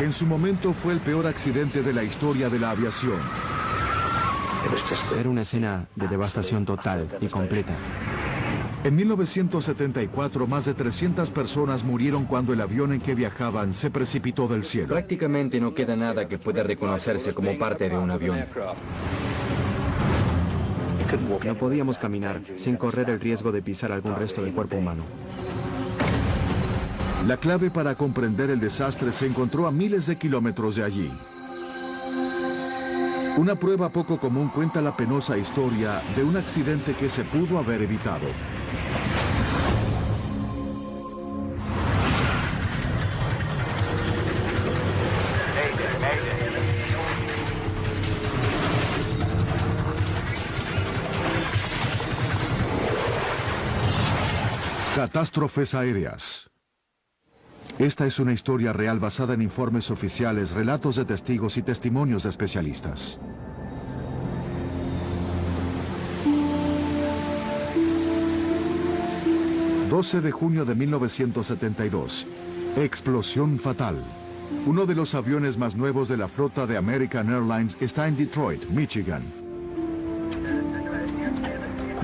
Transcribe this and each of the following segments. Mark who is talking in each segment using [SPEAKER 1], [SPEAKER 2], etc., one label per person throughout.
[SPEAKER 1] En su momento fue el peor accidente de la historia de la aviación.
[SPEAKER 2] Era una escena de devastación total y completa.
[SPEAKER 1] En 1974, más de 300 personas murieron cuando el avión en que viajaban se precipitó del cielo.
[SPEAKER 3] Prácticamente no queda nada que pueda reconocerse como parte de un avión.
[SPEAKER 2] No podíamos caminar sin correr el riesgo de pisar algún resto de cuerpo humano.
[SPEAKER 1] La clave para comprender el desastre se encontró a miles de kilómetros de allí. Una prueba poco común cuenta la penosa historia de un accidente que se pudo haber evitado. Catástrofes aéreas. Esta es una historia real basada en informes oficiales, relatos de testigos y testimonios de especialistas. ...12 de junio de 1972... explosión fatal. Uno de los aviones más nuevos de la flota de American Airlines está en Detroit, Michigan.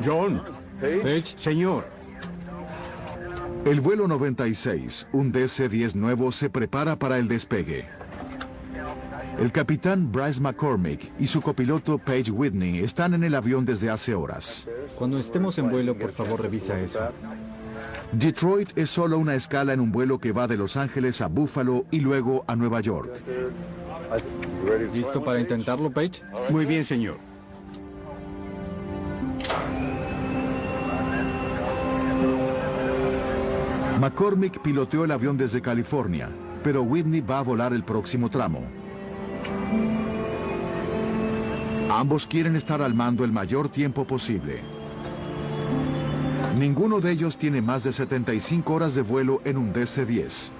[SPEAKER 4] John. Page. Señor.
[SPEAKER 1] El vuelo 96, un DC-10 nuevo, se prepara para el despegue. El capitán Bryce McCormick y su copiloto Paige Whitney están en el avión desde hace horas.
[SPEAKER 3] Cuando estemos en vuelo, por favor, revisa eso.
[SPEAKER 1] Detroit es solo una escala en un vuelo que va de Los Ángeles a Buffalo y luego a Nueva York.
[SPEAKER 3] ¿Listo para intentarlo, Paige?
[SPEAKER 4] Muy bien, señor.
[SPEAKER 1] McCormick piloteó el avión desde California, pero Whitney va a volar el próximo tramo. Ambos quieren estar al mando el mayor tiempo posible. Ninguno de ellos tiene más de 75 horas de vuelo en un DC-10.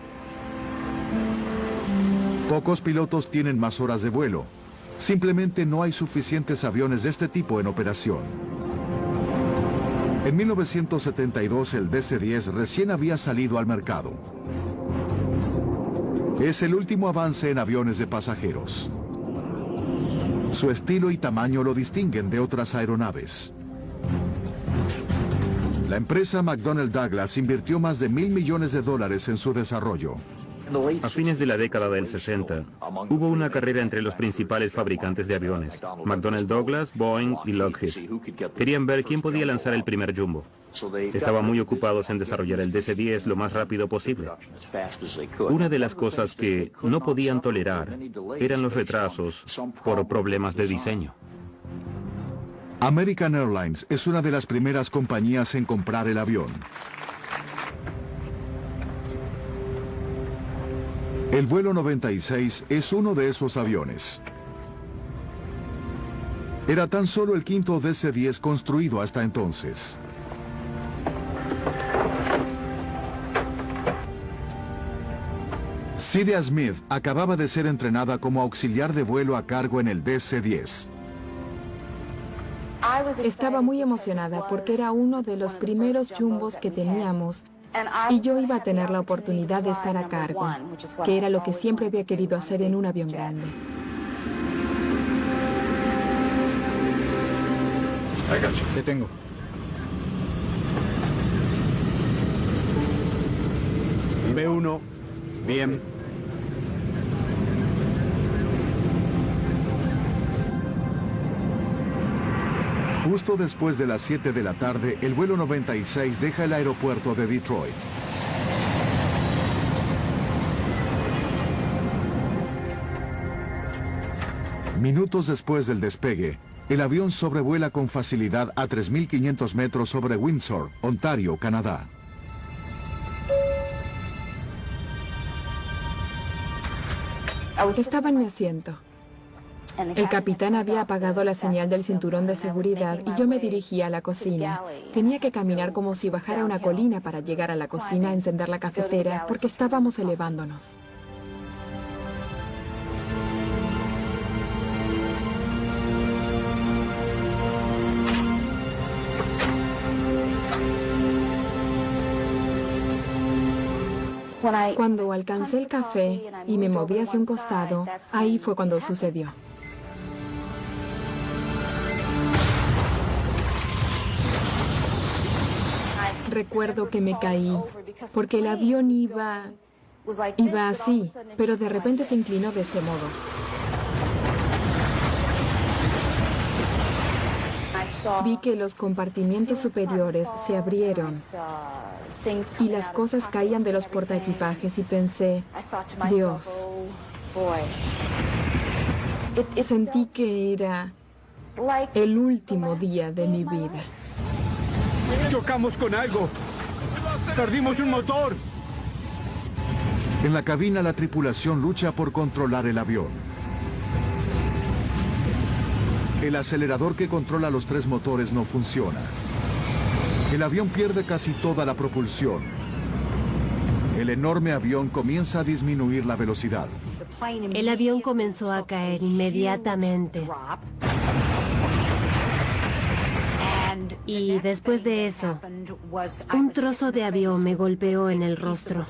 [SPEAKER 1] Pocos pilotos tienen más horas de vuelo. Simplemente no hay suficientes aviones de este tipo en operación. En 1972 el DC-10 recién había salido al mercado. Es el último avance en aviones de pasajeros. Su estilo y tamaño lo distinguen de otras aeronaves. La empresa McDonnell Douglas invirtió más de $1.000 millones en su desarrollo.
[SPEAKER 5] A fines de la década del 60, hubo una carrera entre los principales fabricantes de aviones, McDonnell Douglas, Boeing y Lockheed. Querían ver quién podía lanzar el primer jumbo. Estaban muy ocupados en desarrollar el DC-10 lo más rápido posible. Una de las cosas que no podían tolerar eran los retrasos por problemas de diseño.
[SPEAKER 1] American Airlines es una de las primeras compañías en comprar el avión. El vuelo 96 es uno de esos aviones. Era tan solo el quinto DC-10 construido hasta entonces. Cedia Smith acababa de ser entrenada como auxiliar de vuelo a cargo en el DC-10.
[SPEAKER 6] Estaba muy emocionada porque era uno de los primeros jumbos que teníamos y yo iba a tener la oportunidad de estar a cargo, que era lo que siempre había querido hacer en un avión grande.
[SPEAKER 3] Te tengo.
[SPEAKER 4] B1. Bien.
[SPEAKER 1] Justo después de las 7 de la tarde, el vuelo 96 deja el aeropuerto de Detroit. Minutos después del despegue, el avión sobrevuela con facilidad a 3.500 metros sobre Windsor, Ontario, Canadá.
[SPEAKER 6] Estaba en mi asiento. El capitán había apagado la señal del cinturón de seguridad y yo me dirigía a la cocina. Tenía que caminar como si bajara una colina para llegar a la cocina, encender la cafetera, porque estábamos elevándonos. Cuando alcancé el café y me moví hacia un costado, ahí fue cuando sucedió. Recuerdo que me caí, porque el avión iba así, pero de repente se inclinó de este modo. Vi que los compartimientos superiores se abrieron y las cosas caían de los portaequipajes y pensé, Dios. Sentí que era el último día de mi vida.
[SPEAKER 4] Chocamos con algo. Perdimos un motor.
[SPEAKER 1] En la cabina, la tripulación lucha por controlar el avión. El acelerador que controla los 3 motores no funciona. El avión pierde casi toda la propulsión. El enorme avión comienza a disminuir la velocidad.
[SPEAKER 7] El avión comenzó a caer inmediatamente. Y después de eso, un trozo de avión me golpeó en el rostro.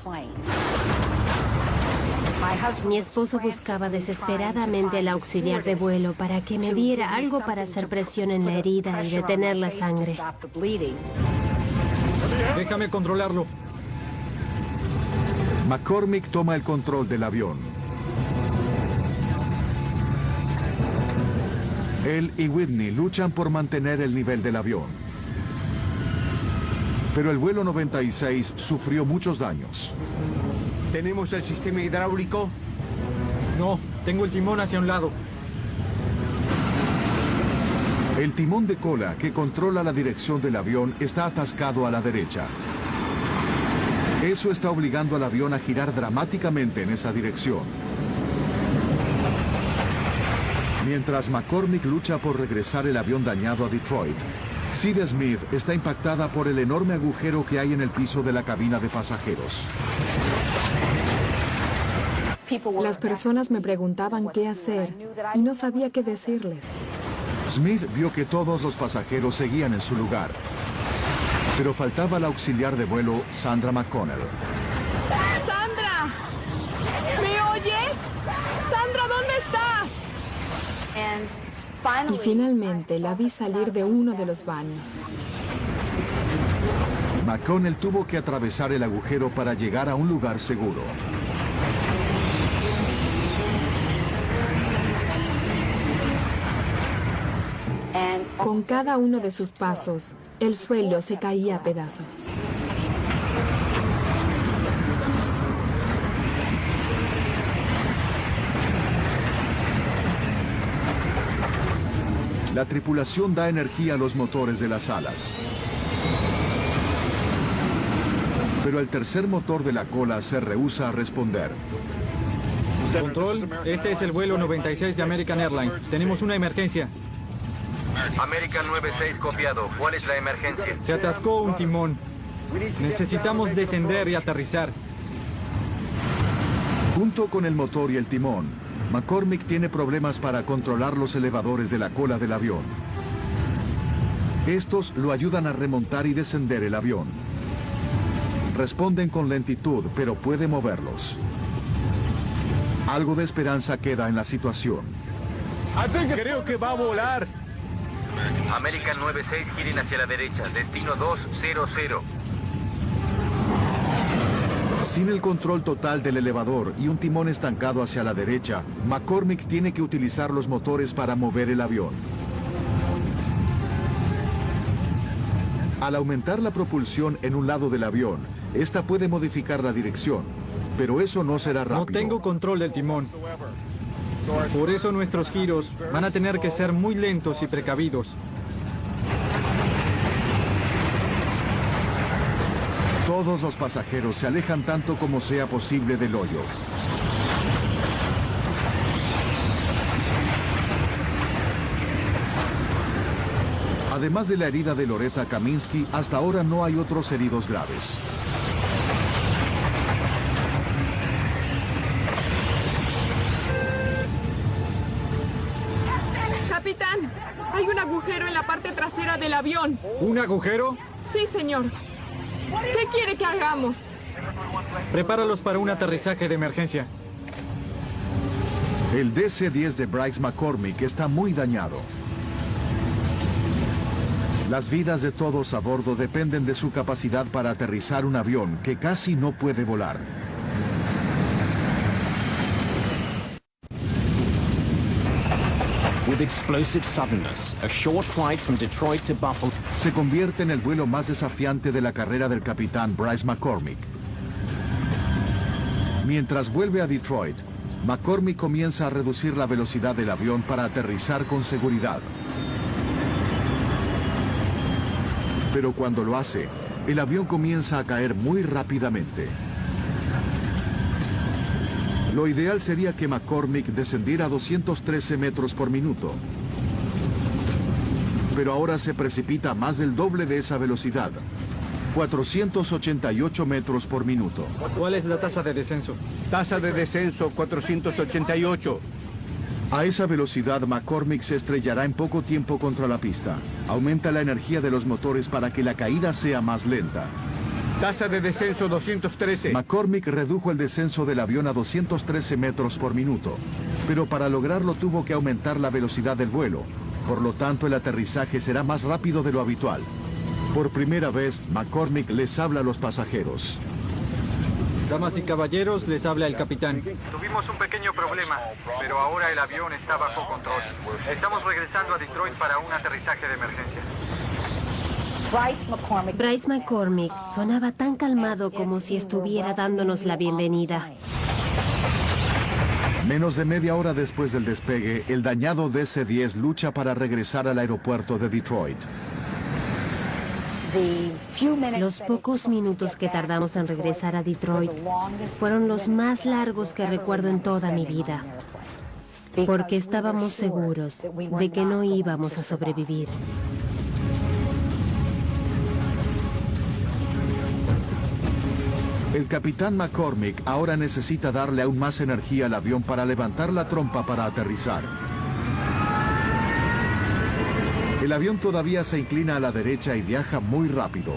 [SPEAKER 7] Mi esposo buscaba desesperadamente el auxiliar de vuelo para que me diera algo para hacer presión en la herida y detener la sangre.
[SPEAKER 8] Déjame controlarlo.
[SPEAKER 1] McCormick toma el control del avión. Él y Whitney luchan por mantener el nivel del avión. Pero el vuelo 96 sufrió muchos daños.
[SPEAKER 4] ¿Tenemos el sistema hidráulico?
[SPEAKER 8] No, tengo el timón hacia un lado.
[SPEAKER 1] El timón de cola que controla la dirección del avión está atascado a la derecha. Eso está obligando al avión a girar dramáticamente en esa dirección. Mientras McCormick lucha por regresar el avión dañado a Detroit, Sid Smith está impactada por el enorme agujero que hay en el piso de la cabina de pasajeros.
[SPEAKER 6] Las personas me preguntaban qué hacer y no sabía qué decirles.
[SPEAKER 1] Smith vio que todos los pasajeros seguían en su lugar, pero faltaba la auxiliar de vuelo, Sandra McConnell.
[SPEAKER 6] ¡Sandra! ¿Me oyes? ¡Sandra, ¿dónde estás? Y finalmente la vi salir de uno de los baños.
[SPEAKER 1] McConnell tuvo que atravesar el agujero para llegar a un lugar seguro.
[SPEAKER 6] Con cada uno de sus pasos, el suelo se caía a pedazos.
[SPEAKER 1] La tripulación da energía a los motores de las alas. Pero el tercer motor de la cola se rehúsa a responder.
[SPEAKER 8] Control, este es el vuelo 96 de American Airlines. Tenemos una emergencia.
[SPEAKER 3] American 96 copiado. ¿Cuál es la emergencia?
[SPEAKER 8] Se atascó un timón. Necesitamos descender y aterrizar.
[SPEAKER 1] Junto con el motor y el timón, McCormick tiene problemas para controlar los elevadores de la cola del avión. Estos lo ayudan a remontar y descender el avión. Responden con lentitud, pero puede moverlos. Algo de esperanza queda en la situación.
[SPEAKER 4] Creo que va a volar.
[SPEAKER 3] American 96 giren hacia la derecha. Destino 200.
[SPEAKER 1] Sin el control total del elevador y un timón estancado hacia la derecha, McCormick tiene que utilizar los motores para mover el avión. Al aumentar la propulsión en un lado del avión, esta puede modificar la dirección, pero eso no será rápido.
[SPEAKER 8] No tengo control del timón. Por eso nuestros giros van a tener que ser muy lentos y precavidos.
[SPEAKER 1] Todos los pasajeros se alejan tanto como sea posible del hoyo. Además de la herida de Loretta Kaminsky, hasta ahora no hay otros heridos graves.
[SPEAKER 6] Capitán, hay un agujero en la parte trasera del avión.
[SPEAKER 8] ¿Un agujero?
[SPEAKER 6] Sí, señor. ¿Qué quiere que hagamos?
[SPEAKER 8] Prepáralos para un aterrizaje de emergencia.
[SPEAKER 1] El DC-10 de Bryce McCormick está muy dañado. Las vidas de todos a bordo dependen de su capacidad para aterrizar un avión que casi no puede volar.
[SPEAKER 9] With explosive suddenness, a short flight from Detroit to Buffalo
[SPEAKER 1] Se convierte en el vuelo más desafiante de la carrera del capitán Bryce McCormick. Mientras vuelve a Detroit, McCormick comienza a reducir la velocidad del avión para aterrizar con seguridad. Pero cuando lo hace, el avión comienza a caer muy rápidamente. Lo ideal sería que McCormick descendiera a 213 metros por minuto. Pero ahora se precipita a más del doble de esa velocidad, 488 metros por minuto.
[SPEAKER 8] ¿Cuál es la tasa de descenso?
[SPEAKER 4] Tasa de descenso 488.
[SPEAKER 1] A esa velocidad, McCormick se estrellará en poco tiempo contra la pista. Aumenta la energía de los motores para que la caída sea más lenta.
[SPEAKER 4] Tasa de descenso 213.
[SPEAKER 1] McCormick redujo el descenso del avión a 213 metros por minuto, pero para lograrlo tuvo que aumentar la velocidad del vuelo. Por lo tanto, el aterrizaje será más rápido de lo habitual. Por primera vez, McCormick les habla a los pasajeros.
[SPEAKER 8] Damas y caballeros, les habla el capitán.
[SPEAKER 10] Tuvimos un pequeño problema, pero ahora el avión está bajo control. Estamos regresando a Detroit para un aterrizaje de emergencia.
[SPEAKER 7] Bryce McCormick sonaba tan calmado como si estuviera dándonos la bienvenida.
[SPEAKER 1] Menos de media hora después del despegue, el dañado DC-10 lucha para regresar al aeropuerto de Detroit.
[SPEAKER 7] Los pocos minutos que tardamos en regresar a Detroit fueron los más largos que recuerdo en toda mi vida, porque estábamos seguros de que no íbamos a sobrevivir.
[SPEAKER 1] El capitán McCormick ahora necesita darle aún más energía al avión para levantar la trompa para aterrizar. El avión todavía se inclina a la derecha y viaja muy rápido.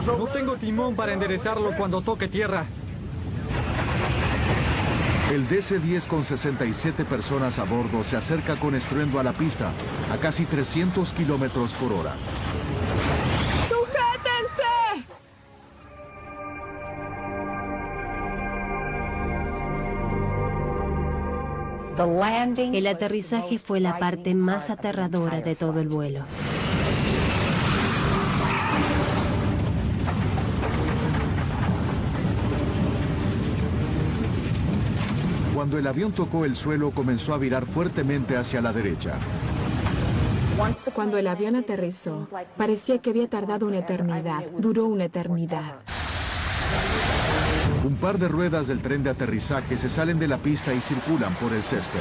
[SPEAKER 8] No tengo timón para enderezarlo cuando toque tierra.
[SPEAKER 1] El DC-10 con 67 personas a bordo se acerca con estruendo a la pista a casi 300 kilómetros por hora.
[SPEAKER 6] ¡Sujétense!
[SPEAKER 7] El aterrizaje fue la parte más aterradora de todo el vuelo.
[SPEAKER 1] Cuando el avión tocó el suelo, comenzó a virar fuertemente hacia la derecha.
[SPEAKER 6] Cuando el avión aterrizó, parecía que había tardado una eternidad. Duró una eternidad.
[SPEAKER 1] Un par de ruedas del tren de aterrizaje se salen de la pista y circulan por el césped.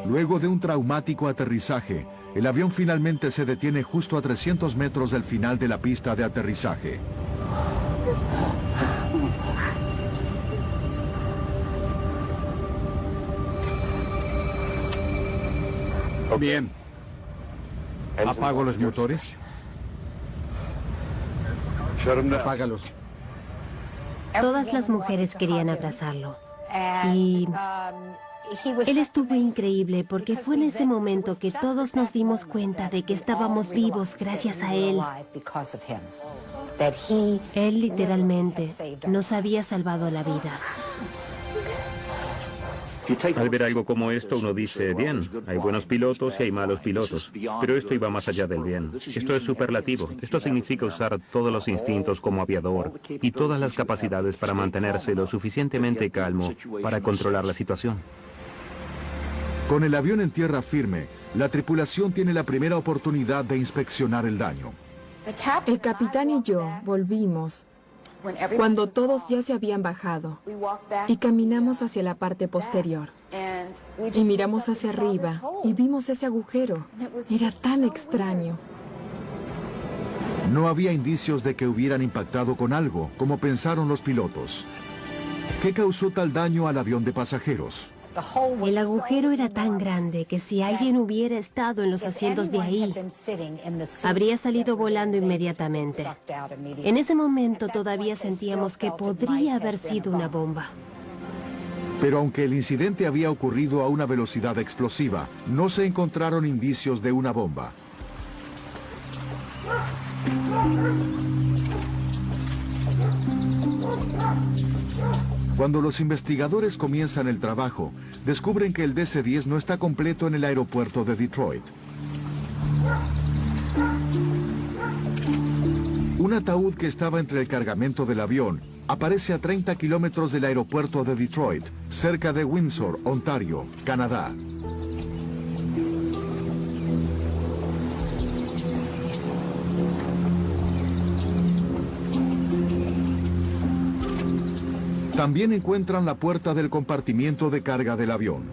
[SPEAKER 1] Luego de un traumático aterrizaje, el avión finalmente se detiene justo a 300 metros del final de la pista de aterrizaje.
[SPEAKER 4] Bien. ¿Apago los motores?
[SPEAKER 8] Apágalos.
[SPEAKER 7] Todas las mujeres querían abrazarlo. Y él estuvo increíble porque fue en ese momento que todos nos dimos cuenta de que estábamos vivos gracias a él. Él literalmente nos había salvado la vida.
[SPEAKER 5] Al ver algo como esto, uno dice, bien, hay buenos pilotos y hay malos pilotos, pero esto iba más allá del bien. Esto es superlativo. Esto significa usar todos los instintos como aviador y todas las capacidades para mantenerse lo suficientemente calmo para controlar la situación.
[SPEAKER 1] Con el avión en tierra firme, la tripulación tiene la primera oportunidad de inspeccionar el daño.
[SPEAKER 6] El capitán y yo volvimos cuando todos ya se habían bajado y caminamos hacia la parte posterior y miramos hacia arriba y vimos ese agujero. Era tan extraño.
[SPEAKER 1] No había indicios de que hubieran impactado con algo, como pensaron los pilotos. ¿Qué causó tal daño al avión de pasajeros?
[SPEAKER 7] El agujero era tan grande que si alguien hubiera estado en los asientos de ahí, habría salido volando inmediatamente. En ese momento todavía sentíamos que podría haber sido una bomba.
[SPEAKER 1] Pero aunque el incidente había ocurrido a una velocidad explosiva, no se encontraron indicios de una bomba. Cuando los investigadores comienzan el trabajo, descubren que el DC-10 no está completo en el aeropuerto de Detroit. Un ataúd que estaba entre el cargamento del avión aparece a 30 kilómetros del aeropuerto de Detroit, cerca de Windsor, Ontario, Canadá. También encuentran la puerta del compartimiento de carga del avión.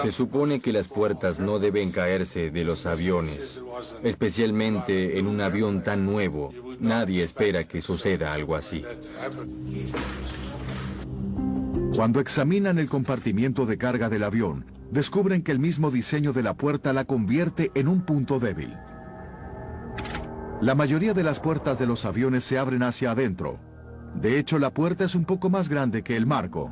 [SPEAKER 11] Se supone que las puertas no deben caerse de los aviones, especialmente en un avión tan nuevo. Nadie espera que suceda algo así.
[SPEAKER 1] Cuando examinan el compartimiento de carga del avión, descubren que el mismo diseño de la puerta la convierte en un punto débil. La mayoría de las puertas de los aviones se abren hacia adentro. De hecho, la puerta es un poco más grande que el marco.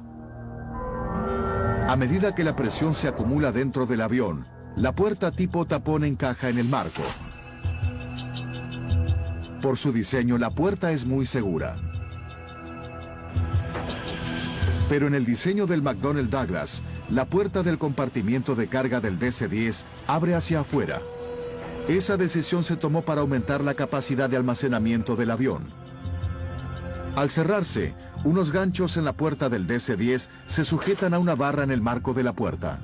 [SPEAKER 1] A medida que la presión se acumula dentro del avión, la puerta tipo tapón encaja en el marco. Por su diseño, la puerta es muy segura. Pero en el diseño del McDonnell Douglas, la puerta del compartimiento de carga del DC-10 abre hacia afuera. Esa decisión se tomó para aumentar la capacidad de almacenamiento del avión. Al cerrarse, unos ganchos en la puerta del DC-10 se sujetan a una barra en el marco de la puerta.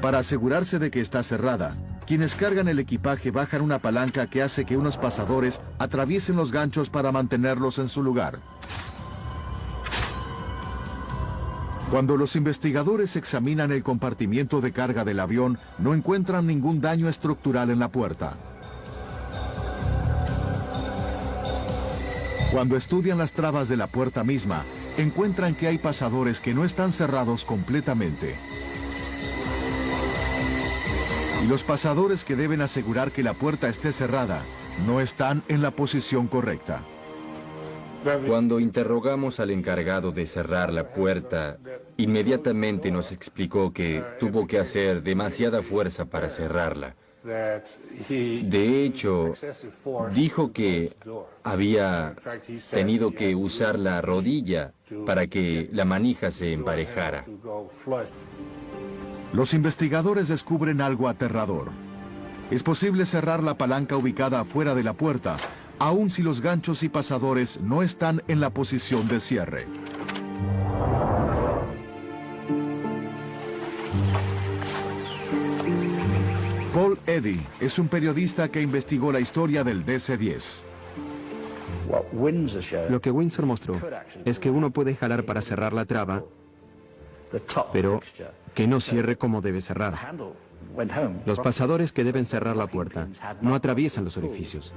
[SPEAKER 1] Para asegurarse de que está cerrada, quienes cargan el equipaje bajan una palanca que hace que unos pasadores atraviesen los ganchos para mantenerlos en su lugar. Cuando los investigadores examinan el compartimiento de carga del avión, no encuentran ningún daño estructural en la puerta. Cuando estudian las trabas de la puerta misma, encuentran que hay pasadores que no están cerrados completamente. Y los pasadores que deben asegurar que la puerta esté cerrada, no están en la posición correcta.
[SPEAKER 11] Cuando interrogamos al encargado de cerrar la puerta, inmediatamente nos explicó que tuvo que hacer demasiada fuerza para cerrarla. De hecho, dijo que había tenido que usar la rodilla para que la manija se emparejara.
[SPEAKER 1] Los investigadores descubren algo aterrador. Es posible cerrar la palanca ubicada afuera de la puerta, aun si los ganchos y pasadores no están en la posición de cierre. Paul Eddy es un periodista que investigó la historia del DC-10.
[SPEAKER 2] Lo que Windsor mostró es que uno puede jalar para cerrar la traba, pero que no cierre como debe cerrar. Los pasadores que deben cerrar la puerta no atraviesan los orificios.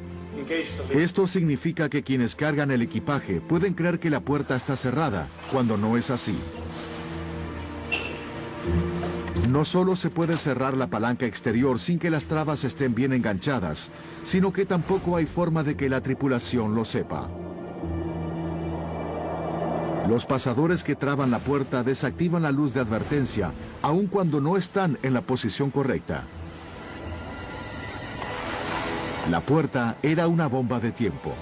[SPEAKER 1] Esto significa que quienes cargan el equipaje pueden creer que la puerta está cerrada, cuando no es así. No solo se puede cerrar la palanca exterior sin que las trabas estén bien enganchadas, sino que tampoco hay forma de que la tripulación lo sepa. Los pasadores que traban la puerta desactivan la luz de advertencia, aun cuando no están en la posición correcta. La puerta era una bomba de tiempo.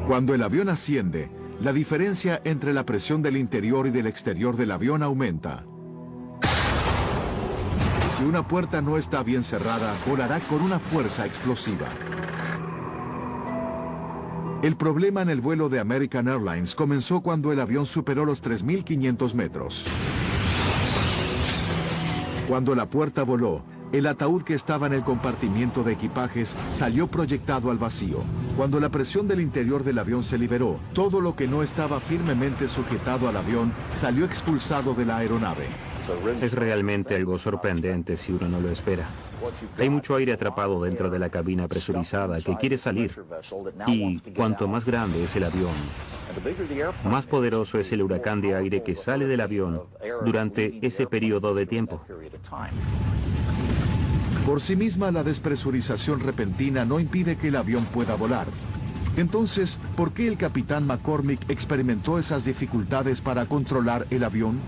[SPEAKER 1] Cuando el avión asciende, la diferencia entre la presión del interior y del exterior del avión aumenta. Si una puerta no está bien cerrada, volará con una fuerza explosiva. El problema en el vuelo de American Airlines comenzó cuando el avión superó los 3.500 metros. Cuando la puerta voló, el ataúd que estaba en el compartimiento de equipajes salió proyectado al vacío. Cuando la presión del interior del avión se liberó, todo lo que no estaba firmemente sujetado al avión salió expulsado de la aeronave.
[SPEAKER 5] Es realmente algo sorprendente si uno no lo espera. Hay mucho aire atrapado dentro de la cabina presurizada que quiere salir. Y cuanto más grande es el avión, más poderoso es el huracán de aire que sale del avión durante ese periodo de tiempo.
[SPEAKER 1] Por sí misma, la despresurización repentina no impide que el avión pueda volar. Entonces, ¿por qué el capitán McCormick experimentó esas dificultades para controlar el avión?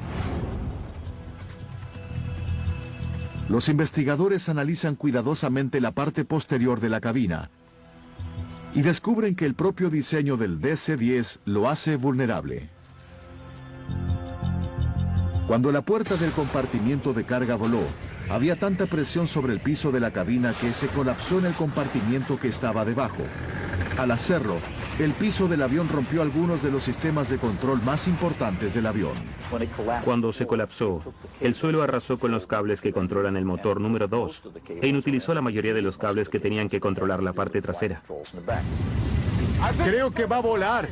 [SPEAKER 1] Los investigadores analizan cuidadosamente la parte posterior de la cabina y descubren que el propio diseño del DC-10 lo hace vulnerable. Cuando la puerta del compartimiento de carga voló, había tanta presión sobre el piso de la cabina que se colapsó en el compartimiento que estaba debajo. Al hacerlo, el piso del avión rompió algunos de los sistemas de control más importantes del avión.
[SPEAKER 5] Cuando se colapsó, el suelo arrasó con los cables que controlan el motor número 2 e inutilizó la mayoría de los cables que tenían que controlar la parte trasera.
[SPEAKER 4] Creo que va a volar.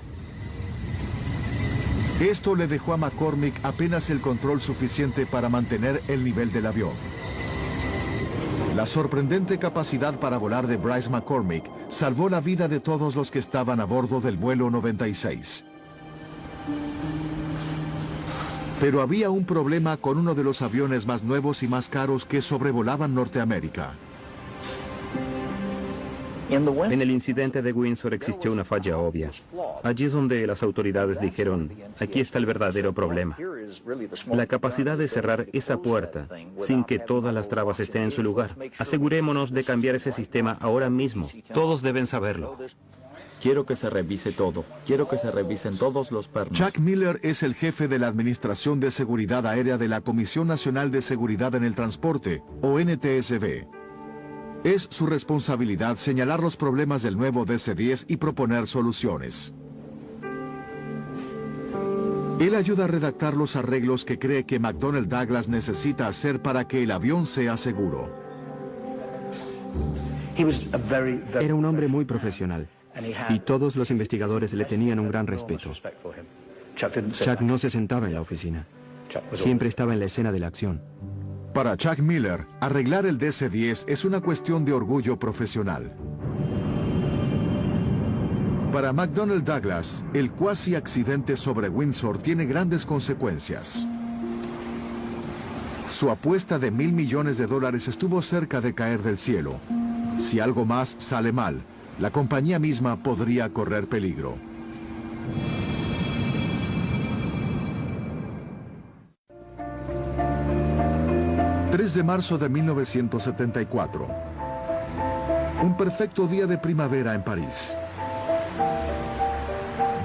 [SPEAKER 1] Esto le dejó a McCormick apenas el control suficiente para mantener el nivel del avión. La sorprendente capacidad para volar de Bryce McCormick salvó la vida de todos los que estaban a bordo del vuelo 96. Pero había un problema con uno de los aviones más nuevos y más caros que sobrevolaban Norteamérica.
[SPEAKER 5] En el incidente de Windsor existió una falla obvia. Allí es donde las autoridades dijeron, aquí está el verdadero problema. La capacidad de cerrar esa puerta sin que todas las trabas estén en su lugar. Asegurémonos de cambiar ese sistema ahora mismo. Todos deben saberlo.
[SPEAKER 12] Quiero que se revise todo. Quiero que se revisen todos los pernos.
[SPEAKER 1] Chuck Miller es el jefe de la Administración de Seguridad Aérea de la Comisión Nacional de Seguridad en el Transporte, o NTSB. Es su responsabilidad señalar los problemas del nuevo DC-10 y proponer soluciones. Él ayuda a redactar los arreglos que cree que McDonnell Douglas necesita hacer para que el avión sea seguro.
[SPEAKER 2] Era un hombre muy profesional y todos los investigadores le tenían un gran respeto. Chuck no se sentaba en la oficina. Siempre estaba en la escena de la acción.
[SPEAKER 1] Para Chuck Miller, arreglar el DC-10 es una cuestión de orgullo profesional. Para McDonnell Douglas, el cuasi accidente sobre Windsor tiene grandes consecuencias. Su apuesta de $1.000 millones estuvo cerca de caer del cielo. Si algo más sale mal, la compañía misma podría correr peligro. El 3 de marzo de 1974. Un perfecto día de primavera en París.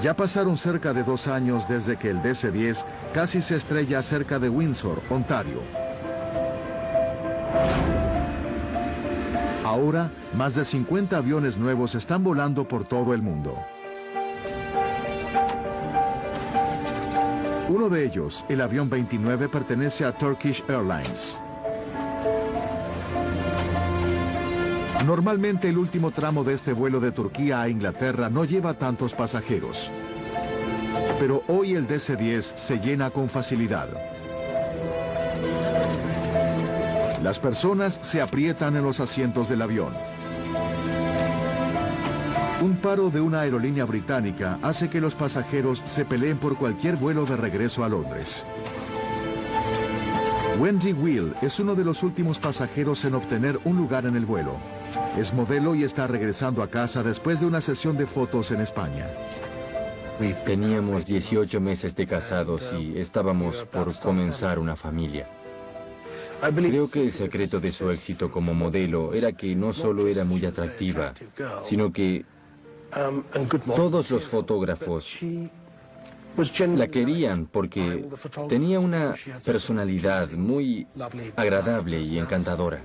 [SPEAKER 1] Ya pasaron cerca de 2 años desde que el DC-10 casi se estrella cerca de Windsor, Ontario. Ahora, más de 50 aviones nuevos están volando por todo el mundo. Uno de ellos, el avión 29, pertenece a Turkish Airlines. Normalmente el último tramo de este vuelo de Turquía a Inglaterra no lleva tantos pasajeros. Pero hoy el DC-10 se llena con facilidad. Las personas se aprietan en los asientos del avión. Un paro de una aerolínea británica hace que los pasajeros se peleen por cualquier vuelo de regreso a Londres. Wendy Will es uno de los últimos pasajeros en obtener un lugar en el vuelo. Es modelo y está regresando a casa después de una sesión de fotos en España.
[SPEAKER 11] Teníamos 18 meses de casados y estábamos por comenzar una familia. Creo que el secreto de su éxito como modelo era que no solo era muy atractiva, sino que todos los fotógrafos la querían porque tenía una personalidad muy agradable y encantadora.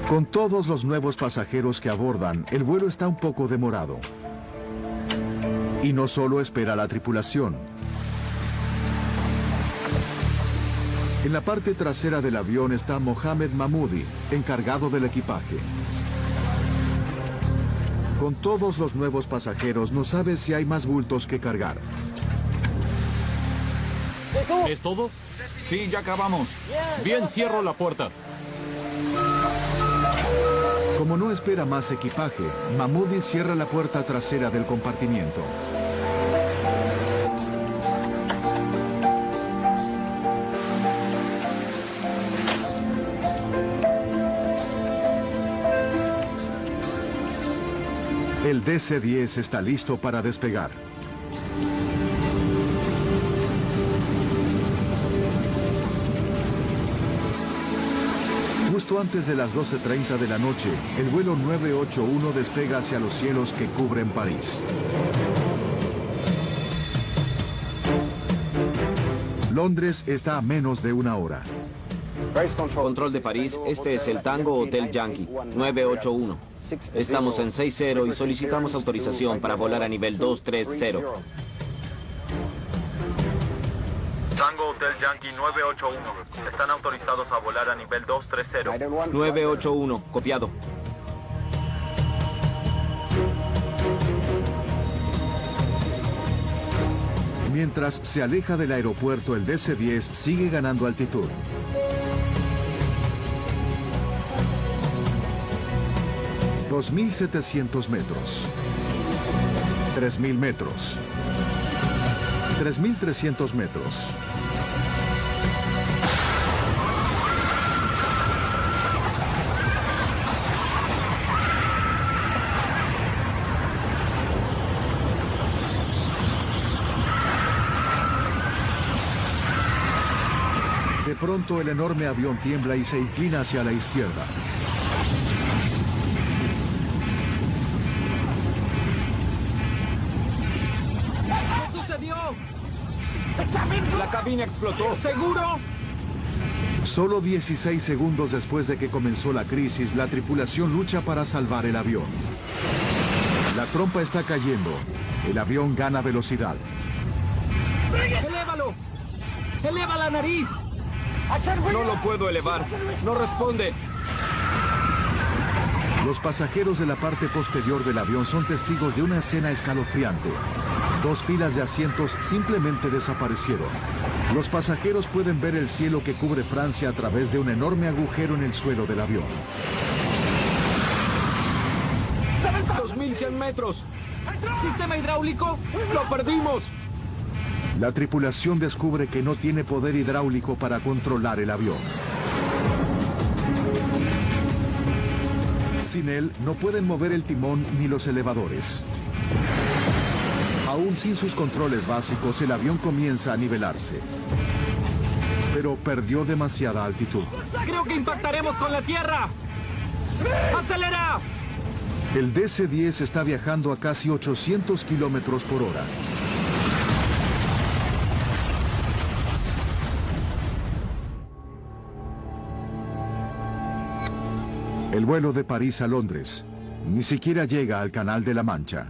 [SPEAKER 1] Con todos los nuevos pasajeros que abordan, el vuelo está un poco demorado. Y no solo espera la tripulación. En la parte trasera del avión está Mohamed Mahmoudi, encargado del equipaje. Con todos los nuevos pasajeros no sabe si hay más bultos que cargar.
[SPEAKER 13] ¿Es todo? Sí, ya acabamos. Bien, cierro la puerta.
[SPEAKER 1] Como no espera más equipaje, Mahmoudi cierra la puerta trasera del compartimiento. El DC-10 está listo para despegar. Justo antes de las 12:30 de la noche, el vuelo 981 despega hacia los cielos que cubren París. Londres está a menos de una hora.
[SPEAKER 14] Control de París, este es el Tango Hotel Yankee, 981. Estamos en 60 y solicitamos autorización para volar a nivel 230.
[SPEAKER 3] Tango Hotel Yankee 981. Están autorizados a volar a nivel 230.
[SPEAKER 14] 981, copiado.
[SPEAKER 1] Mientras se aleja del aeropuerto, el DC-10 sigue ganando altitud. $2,700 metros. 3,000 metros. 3,300 metros. De pronto el enorme avión tiembla y se inclina hacia la izquierda.
[SPEAKER 13] ¿Qué sucedió? La cabina explotó. ¿Seguro?
[SPEAKER 1] Solo 16 segundos después de que comenzó la crisis, la tripulación lucha para salvar el avión. La trompa está cayendo. El avión gana velocidad.
[SPEAKER 13] ¡Elévalo! ¡Eleva la nariz! No lo puedo elevar. No responde.
[SPEAKER 1] Los pasajeros de la parte posterior del avión son testigos de una escena escalofriante. 2 filas de asientos simplemente desaparecieron. Los pasajeros pueden ver el cielo que cubre Francia a través de un enorme agujero en el suelo del avión.
[SPEAKER 13] 2,100 metros. ¿Sistema hidráulico? ¡Lo perdimos!
[SPEAKER 1] La tripulación descubre que no tiene poder hidráulico para controlar el avión. Sin él, no pueden mover el timón ni los elevadores. Aún sin sus controles básicos, el avión comienza a nivelarse. Pero perdió demasiada altitud.
[SPEAKER 13] ¡Creo que impactaremos con la tierra! ¡Acelera!
[SPEAKER 1] El DC-10 está viajando a casi 800 kilómetros por hora. El vuelo de París a Londres ni siquiera llega al Canal de la Mancha.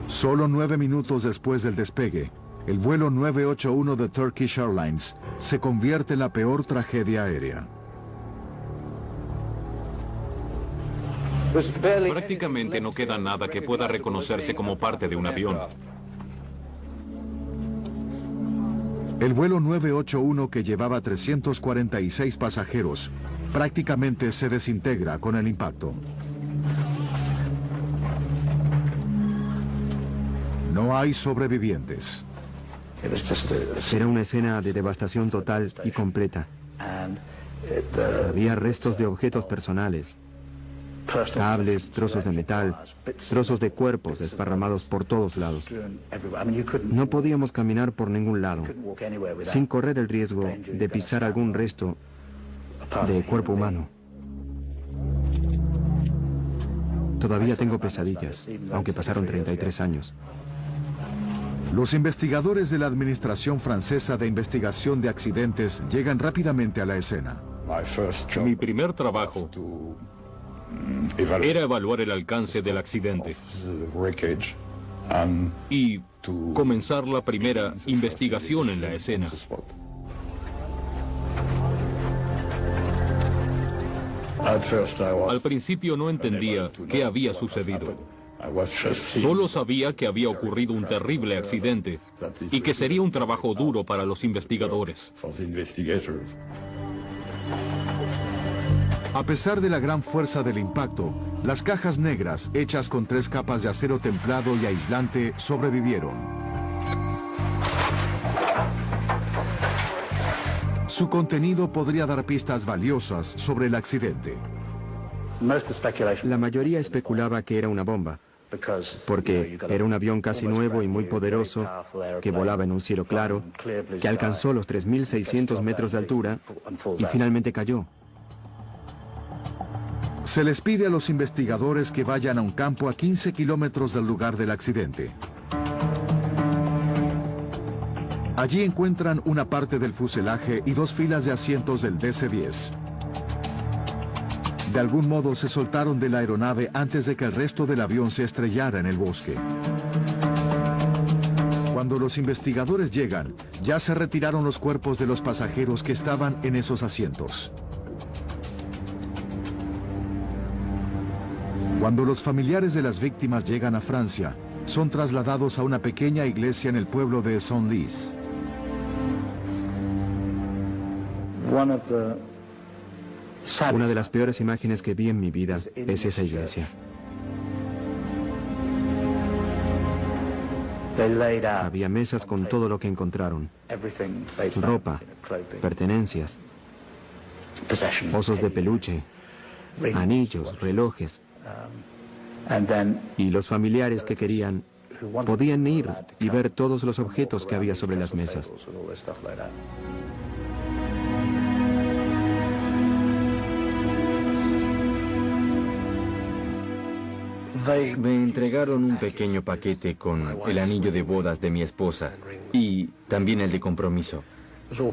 [SPEAKER 1] Solo 9 minutos después del despegue, el vuelo 981 de Turkish Airlines se convierte en la peor tragedia aérea.
[SPEAKER 5] Prácticamente no queda nada que pueda reconocerse como parte de un avión.
[SPEAKER 1] El vuelo 981, que llevaba 346 pasajeros, prácticamente se desintegra con el impacto. No hay sobrevivientes.
[SPEAKER 2] Era una escena de devastación total y completa. Había restos de objetos personales, cables, trozos de metal, trozos de cuerpos desparramados por todos lados. No podíamos caminar por ningún lado, sin correr el riesgo de pisar algún resto de cuerpo humano. Todavía tengo pesadillas, aunque pasaron 33 años.
[SPEAKER 1] Los investigadores de la Administración Francesa de Investigación de Accidentes llegan rápidamente a la escena.
[SPEAKER 5] Mi primer trabajo era evaluar el alcance del accidente y comenzar la primera investigación en la escena. Al principio no entendía qué había sucedido.
[SPEAKER 15] Solo sabía que había ocurrido un terrible accidente y que sería un trabajo duro para los investigadores.
[SPEAKER 1] A pesar de la gran fuerza del impacto, las cajas negras, hechas con 3 capas de acero templado y aislante, sobrevivieron. Su contenido podría dar pistas valiosas sobre el accidente.
[SPEAKER 2] La mayoría especulaba que era una bomba, porque era un avión casi nuevo y muy poderoso, que volaba en un cielo claro, que alcanzó los 3.600 metros de altura y finalmente cayó.
[SPEAKER 1] Se les pide a los investigadores que vayan a un campo a 15 kilómetros del lugar del accidente. Allí encuentran una parte del fuselaje y 2 filas de asientos del DC-10. De algún modo se soltaron de la aeronave antes de que el resto del avión se estrellara en el bosque. Cuando los investigadores llegan, ya se retiraron los cuerpos de los pasajeros que estaban en esos asientos. Cuando los familiares de las víctimas llegan a Francia, son trasladados a una pequeña iglesia en el pueblo de Senlis.
[SPEAKER 2] Una de las peores imágenes que vi en mi vida es esa iglesia. Había mesas con todo lo que encontraron: ropa, pertenencias, osos de peluche, anillos, relojes. Y los familiares que querían podían ir y ver todos los objetos que había sobre las mesas.
[SPEAKER 11] Me entregaron un pequeño paquete con el anillo de bodas de mi esposa y también el de compromiso.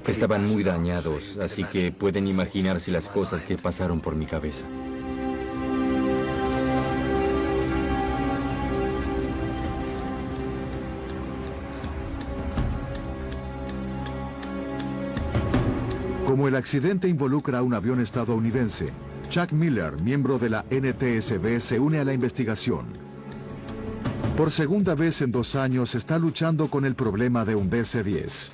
[SPEAKER 11] Estaban muy dañados, así que pueden imaginarse las cosas que pasaron por mi cabeza.
[SPEAKER 1] Como el accidente involucra a un avión estadounidense, Chuck Miller, miembro de la NTSB, se une a la investigación. Por segunda vez en 2 años está luchando con el problema de un DC-10.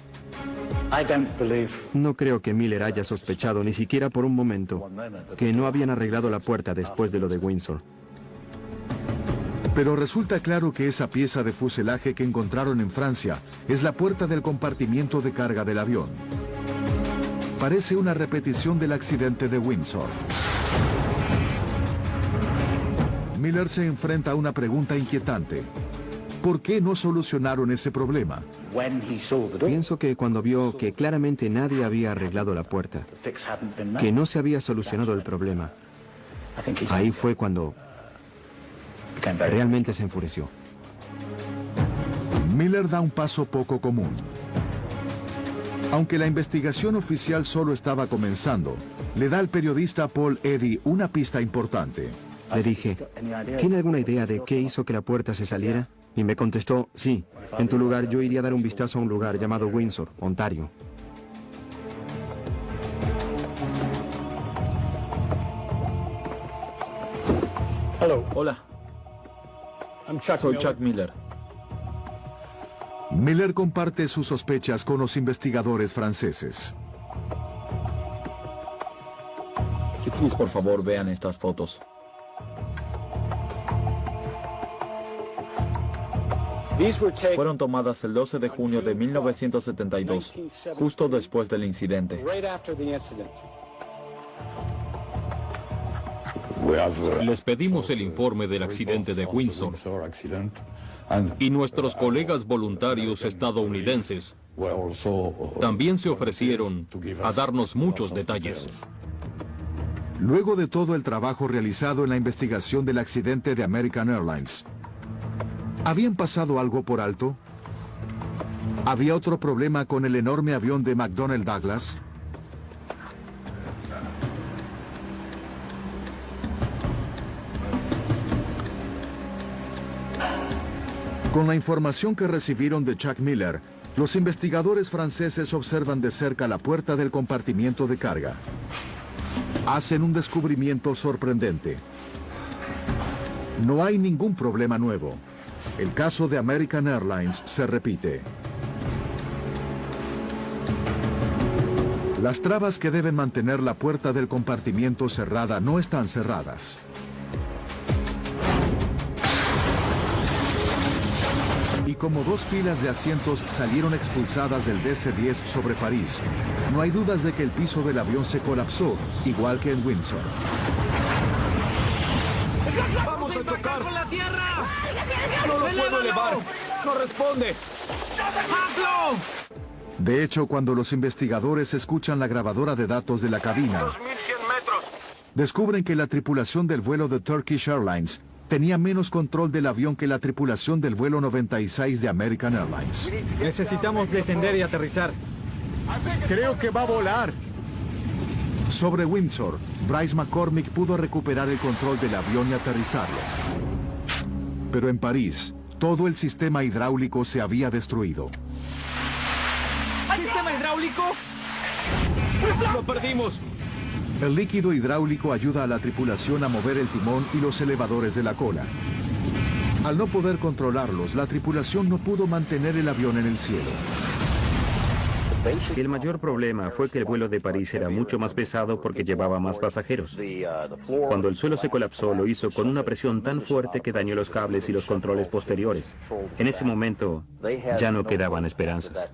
[SPEAKER 2] No creo que Miller haya sospechado, ni siquiera por un momento, que no habían arreglado la puerta después de lo de Windsor.
[SPEAKER 1] Pero resulta claro que esa pieza de fuselaje que encontraron en Francia es la puerta del compartimiento de carga del avión. Parece una repetición del accidente de Windsor. Miller se enfrenta a una pregunta inquietante. ¿Por qué no solucionaron ese problema?
[SPEAKER 2] Pienso que cuando vio que claramente nadie había arreglado la puerta, que no se había solucionado el problema, ahí fue cuando realmente se enfureció.
[SPEAKER 1] Miller da un paso poco común. Aunque la investigación oficial solo estaba comenzando, le da al periodista Paul Eddy una pista importante.
[SPEAKER 2] Le dije, ¿tiene alguna idea de qué hizo que la puerta se saliera? Y me contestó, sí, en tu lugar yo iría a dar un vistazo a un lugar llamado Windsor, Ontario.
[SPEAKER 12] Hola. Soy Chuck Miller.
[SPEAKER 1] Miller comparte sus sospechas con los investigadores franceses.
[SPEAKER 12] Por favor, vean estas fotos. Fueron tomadas el 12 de junio de 1972, justo después del incidente.
[SPEAKER 15] Les pedimos el informe del accidente de Windsor y nuestros colegas voluntarios estadounidenses también se ofrecieron a darnos muchos detalles.
[SPEAKER 1] Luego de todo el trabajo realizado en la investigación del accidente de American Airlines, ¿habían pasado algo por alto? ¿Había otro problema con el enorme avión de McDonnell Douglas? Con la información que recibieron de Chuck Miller, los investigadores franceses observan de cerca la puerta del compartimiento de carga. Hacen un descubrimiento sorprendente. No hay ningún problema nuevo. El caso de American Airlines se repite. Las trabas que deben mantener la puerta del compartimiento cerrada no están cerradas. Y como 2 filas de asientos salieron expulsadas del DC-10 sobre París, no hay dudas de que el piso del avión se colapsó, igual que en Windsor.
[SPEAKER 13] ¡Vamos a chocar! ¡Con la tierra! ¡No lo puedo elevar! ¡No responde! ¡Hazlo!
[SPEAKER 1] De hecho, cuando los investigadores escuchan la grabadora de datos de la cabina, descubren que la tripulación del vuelo de Turkish Airlines tenía menos control del avión que la tripulación del vuelo 96 de American Airlines.
[SPEAKER 8] Necesitamos descender y aterrizar.
[SPEAKER 4] Creo que va a volar.
[SPEAKER 1] Sobre Windsor, Bryce McCormick pudo recuperar el control del avión y aterrizarlo. Pero en París, todo el sistema hidráulico se había destruido.
[SPEAKER 13] ¿Sistema hidráulico? ¡Lo perdimos!
[SPEAKER 1] El líquido hidráulico ayuda a la tripulación a mover el timón y los elevadores de la cola. Al no poder controlarlos, la tripulación no pudo mantener el avión en el cielo.
[SPEAKER 5] El mayor problema fue que el vuelo de París era mucho más pesado porque llevaba más pasajeros. Cuando el suelo se colapsó, lo hizo con una presión tan fuerte que dañó los cables y los controles posteriores. En ese momento, ya no quedaban esperanzas.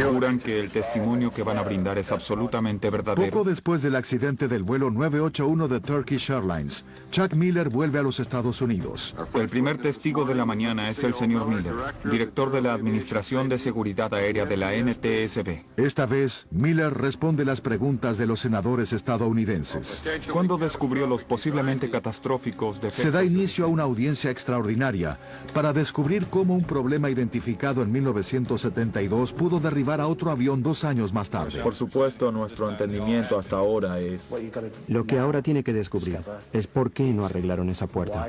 [SPEAKER 16] Juran que el testimonio que van a brindar es absolutamente verdadero.
[SPEAKER 1] Poco después del accidente del vuelo 981 de Turkish Airlines, Chuck Miller vuelve a los Estados Unidos.
[SPEAKER 16] El primer testigo de la mañana es el señor Miller, director de la Administración de Seguridad Aérea de la NTSB.
[SPEAKER 1] Esta vez, Miller responde las preguntas de los senadores estadounidenses.
[SPEAKER 16] ¿Cuándo descubrió los posiblemente catastróficos defectos?
[SPEAKER 1] Se da inicio a una audiencia extraordinaria para descubrir cómo un problema identificado en 1972 pudo derribar a otro avión 2 años más tarde.
[SPEAKER 12] Por supuesto, nuestro entendimiento hasta ahora es...
[SPEAKER 2] Lo que ahora tiene que descubrir es por qué no arreglaron esa puerta.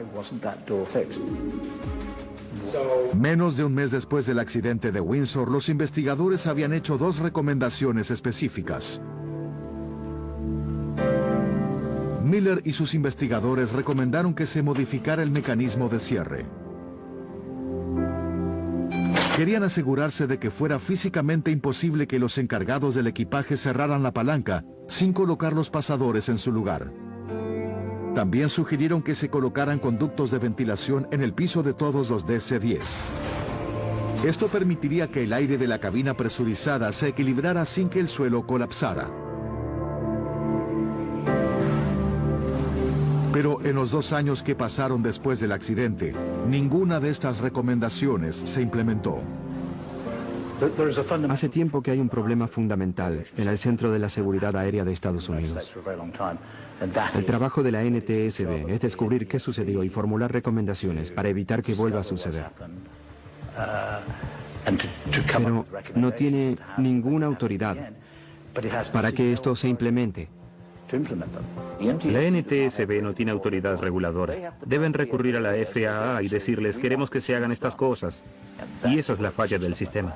[SPEAKER 1] Menos de un mes después del accidente de Windsor, los investigadores habían hecho 2 recomendaciones específicas. Miller y sus investigadores recomendaron que se modificara el mecanismo de cierre. Querían asegurarse de que fuera físicamente imposible que los encargados del equipaje cerraran la palanca sin colocar los pasadores en su lugar. También sugirieron que se colocaran conductos de ventilación en el piso de todos los DC-10. Esto permitiría que el aire de la cabina presurizada se equilibrara sin que el suelo colapsara. Pero en los 2 años que pasaron después del accidente, ninguna de estas recomendaciones se implementó.
[SPEAKER 2] Hace tiempo que hay un problema fundamental en el Centro de la Seguridad Aérea de Estados Unidos. El trabajo de la NTSB es descubrir qué sucedió y formular recomendaciones para evitar que vuelva a suceder. Pero no tiene ninguna autoridad para que esto se implemente.
[SPEAKER 5] La NTSB no tiene autoridad reguladora. Deben recurrir a la FAA y decirles queremos que se hagan estas cosas. Y esa es la falla del sistema.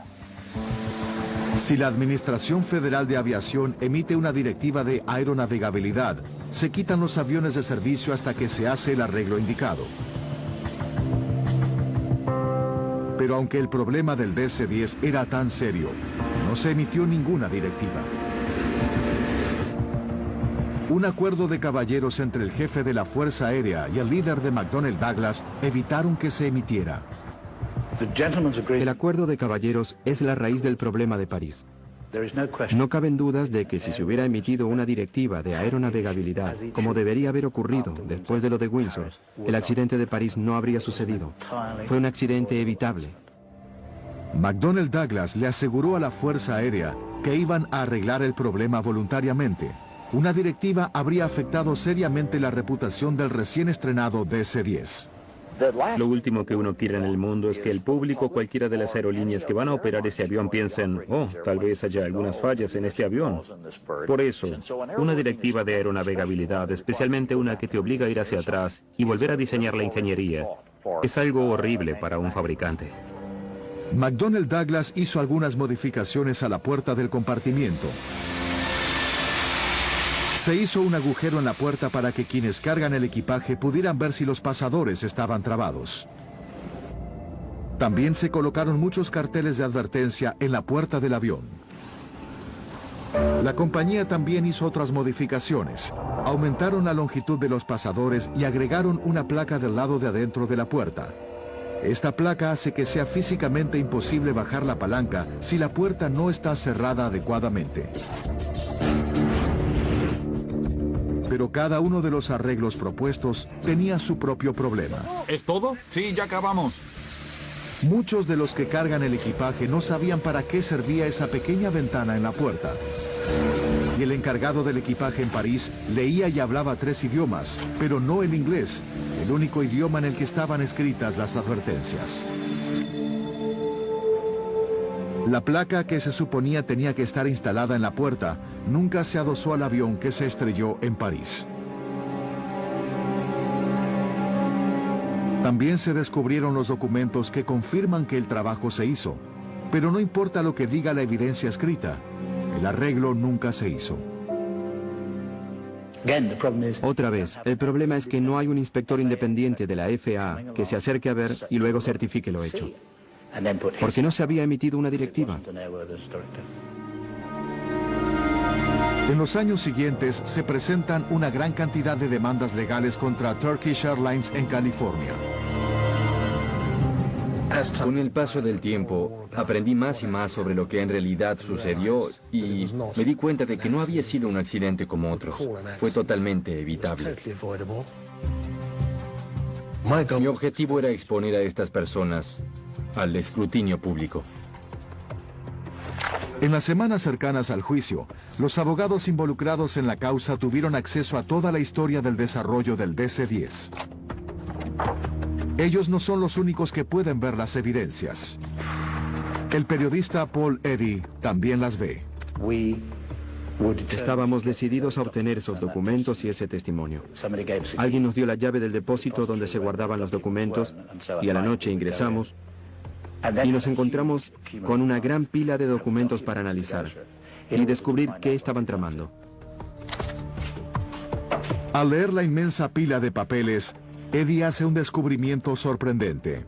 [SPEAKER 1] Si la Administración Federal de Aviación emite una directiva de aeronavegabilidad, se quitan los aviones de servicio hasta que se hace el arreglo indicado. Pero aunque el problema del DC-10 era tan serio, no se emitió ninguna directiva. Un acuerdo de caballeros entre el jefe de la Fuerza Aérea y el líder de McDonnell Douglas evitaron que se emitiera.
[SPEAKER 2] El acuerdo de caballeros es la raíz del problema de París. No caben dudas de que si se hubiera emitido una directiva de aeronavegabilidad, como debería haber ocurrido después de lo de Windsor, el accidente de París no habría sucedido. Fue un accidente evitable.
[SPEAKER 1] McDonnell Douglas le aseguró a la Fuerza Aérea que iban a arreglar el problema voluntariamente. Una directiva habría afectado seriamente la reputación del recién estrenado DC-10.
[SPEAKER 5] Lo último que uno quiere en el mundo es que el público, cualquiera de las aerolíneas que van a operar ese avión, piensen, oh, tal vez haya algunas fallas en este avión. Por eso, una directiva de aeronavegabilidad, especialmente una que te obliga a ir hacia atrás y volver a diseñar la ingeniería, es algo horrible para un fabricante.
[SPEAKER 1] McDonnell Douglas hizo algunas modificaciones a la puerta del compartimiento. Se hizo un agujero en la puerta para que quienes cargan el equipaje pudieran ver si los pasadores estaban trabados. También se colocaron muchos carteles de advertencia en la puerta del avión. La compañía también hizo otras modificaciones. Aumentaron la longitud de los pasadores y agregaron una placa del lado de adentro de la puerta. Esta placa hace que sea físicamente imposible bajar la palanca si la puerta no está cerrada adecuadamente. Pero cada uno de los arreglos propuestos tenía su propio problema.
[SPEAKER 16] ¿Es todo? Sí, ya acabamos.
[SPEAKER 1] Muchos de los que cargan el equipaje no sabían para qué servía esa pequeña ventana en la puerta. Y el encargado del equipaje en París leía y hablaba 3 idiomas, pero no el inglés, el único idioma en el que estaban escritas las advertencias. La placa que se suponía tenía que estar instalada en la puerta nunca se adosó al avión que se estrelló en París. También se descubrieron los documentos que confirman que el trabajo se hizo, pero no importa lo que diga la evidencia escrita, el arreglo nunca se hizo.
[SPEAKER 2] Otra vez, el problema es que no hay un inspector independiente de la FAA que se acerque a ver y luego certifique lo hecho. Porque no se había emitido una directiva.
[SPEAKER 1] En los años siguientes se presentan una gran cantidad de demandas legales contra Turkish Airlines en California.
[SPEAKER 11] Con el paso del tiempo, aprendí más y más sobre lo que en realidad sucedió y me di cuenta de que no había sido un accidente como otros. Fue totalmente evitable. Mi objetivo era exponer a estas personas al escrutinio público.
[SPEAKER 1] En las semanas cercanas al juicio, los abogados involucrados en la causa tuvieron acceso a toda la historia del desarrollo del DC-10. Ellos no son los únicos que pueden ver las evidencias. El periodista Paul Eddy también las ve.
[SPEAKER 2] Estábamos decididos a obtener esos documentos y ese testimonio. Alguien nos dio la llave del depósito donde se guardaban los documentos y a la noche ingresamos y nos encontramos con una gran pila de documentos para analizar y descubrir qué estaban tramando.
[SPEAKER 1] Al leer la inmensa pila de papeles, Eddy hace un descubrimiento sorprendente.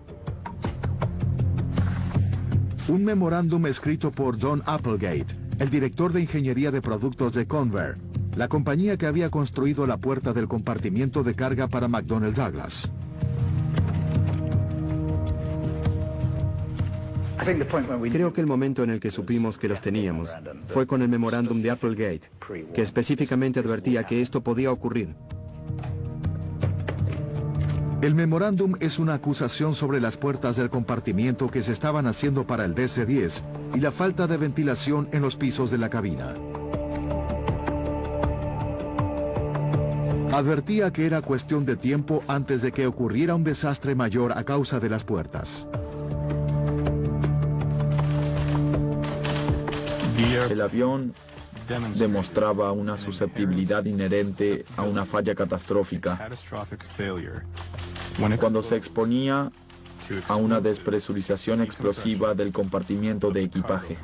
[SPEAKER 1] Un memorándum escrito por John Applegate, el director de ingeniería de productos de Convair, la compañía que había construido la puerta del compartimiento de carga para McDonnell Douglas.
[SPEAKER 2] Creo que el momento en el que supimos que los teníamos fue con el memorándum de Applegate, que específicamente advertía que esto podía ocurrir.
[SPEAKER 1] El memorándum es una acusación sobre las puertas del compartimiento que se estaban haciendo para el DC-10 y la falta de ventilación en los pisos de la cabina. Advertía que era cuestión de tiempo antes de que ocurriera un desastre mayor a causa de las puertas.
[SPEAKER 12] El avión demostraba una susceptibilidad inherente a una falla catastrófica cuando se exponía a una despresurización explosiva del compartimiento de equipaje.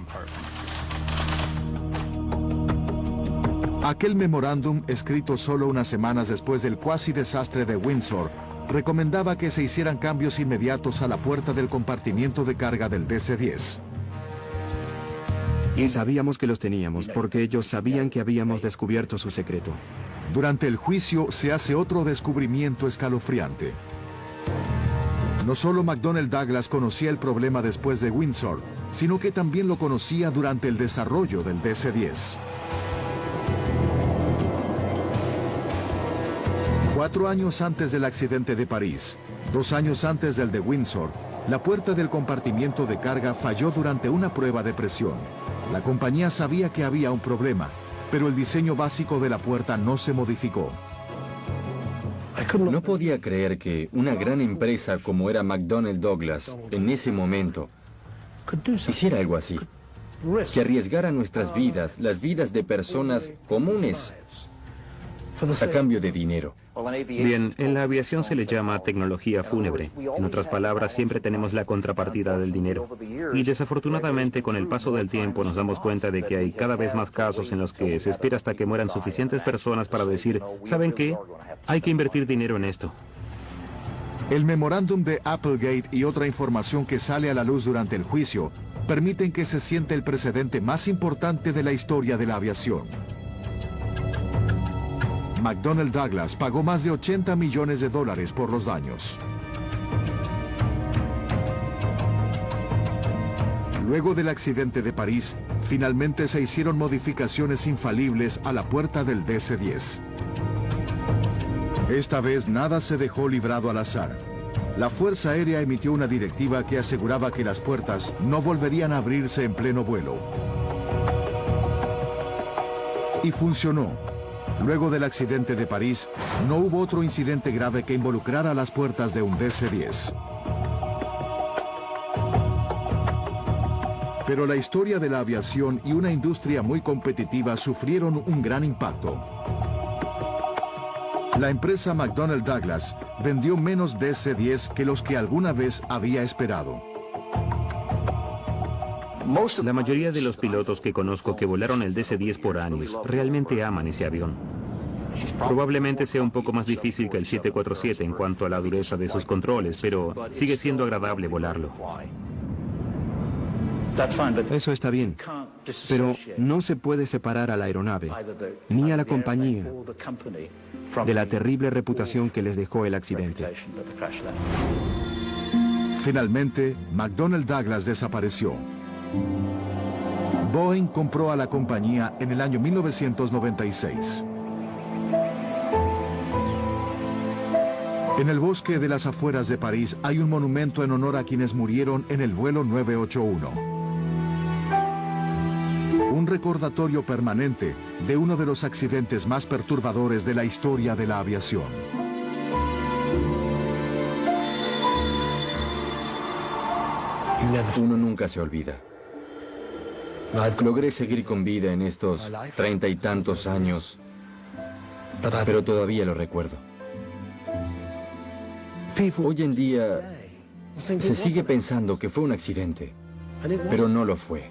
[SPEAKER 1] Aquel memorándum, escrito solo unas semanas después del cuasi desastre de Windsor, recomendaba que se hicieran cambios inmediatos a la puerta del compartimiento de carga del DC-10.
[SPEAKER 2] Y sabíamos que los teníamos, porque ellos sabían que habíamos descubierto su secreto.
[SPEAKER 1] Durante el juicio se hace otro descubrimiento escalofriante. No solo McDonnell Douglas conocía el problema después de Windsor, sino que también lo conocía durante el desarrollo del DC-10. 4 años antes del accidente de París, 2 años antes del de Windsor, la puerta del compartimiento de carga falló durante una prueba de presión. La compañía sabía que había un problema, pero el diseño básico de la puerta no se modificó.
[SPEAKER 11] No podía creer que una gran empresa como era McDonnell Douglas, en ese momento, hiciera algo así. Que arriesgara nuestras vidas, las vidas de personas comunes, a cambio de dinero.
[SPEAKER 5] Bien, en la aviación se le llama tecnología fúnebre. En otras palabras, siempre tenemos la contrapartida del dinero. Y desafortunadamente, con el paso del tiempo, nos damos cuenta de que hay cada vez más casos en los que se espera hasta que mueran suficientes personas para decir, ¿saben qué? Hay que invertir dinero en esto.
[SPEAKER 1] El memorándum de Applegate y otra información que sale a la luz durante el juicio permiten que se siente el precedente más importante de la historia de la aviación. McDonnell Douglas pagó más de $80 millones por los daños. Luego del accidente de París, finalmente se hicieron modificaciones infalibles a la puerta del DC-10. Esta vez nada se dejó librado al azar. La Fuerza Aérea emitió una directiva que aseguraba que las puertas no volverían a abrirse en pleno vuelo. Y funcionó. Luego del accidente de París, no hubo otro incidente grave que involucrara las puertas de un DC-10. Pero la historia de la aviación y una industria muy competitiva sufrieron un gran impacto. La empresa McDonnell Douglas vendió menos DC-10 que los que alguna vez había esperado.
[SPEAKER 5] La mayoría de los pilotos que conozco que volaron el DC-10 por años realmente aman ese avión. Probablemente sea un poco más difícil que el 747 en cuanto a la dureza de sus controles, pero sigue siendo agradable volarlo.
[SPEAKER 2] Eso está bien, pero no se puede separar a la aeronave, ni a la compañía, de la terrible reputación que les dejó el accidente.
[SPEAKER 1] Finalmente, McDonnell Douglas desapareció. Boeing compró a la compañía en el año 1996. En el bosque de las afueras de París hay un monumento en honor a quienes murieron en el vuelo 981. Un recordatorio permanente de uno de los accidentes más perturbadores de la historia de la aviación.
[SPEAKER 11] Uno nunca se olvida. Logré seguir con vida en estos 30 y tantos años, pero todavía lo recuerdo. Hoy en día se sigue pensando que fue un accidente, pero no lo fue.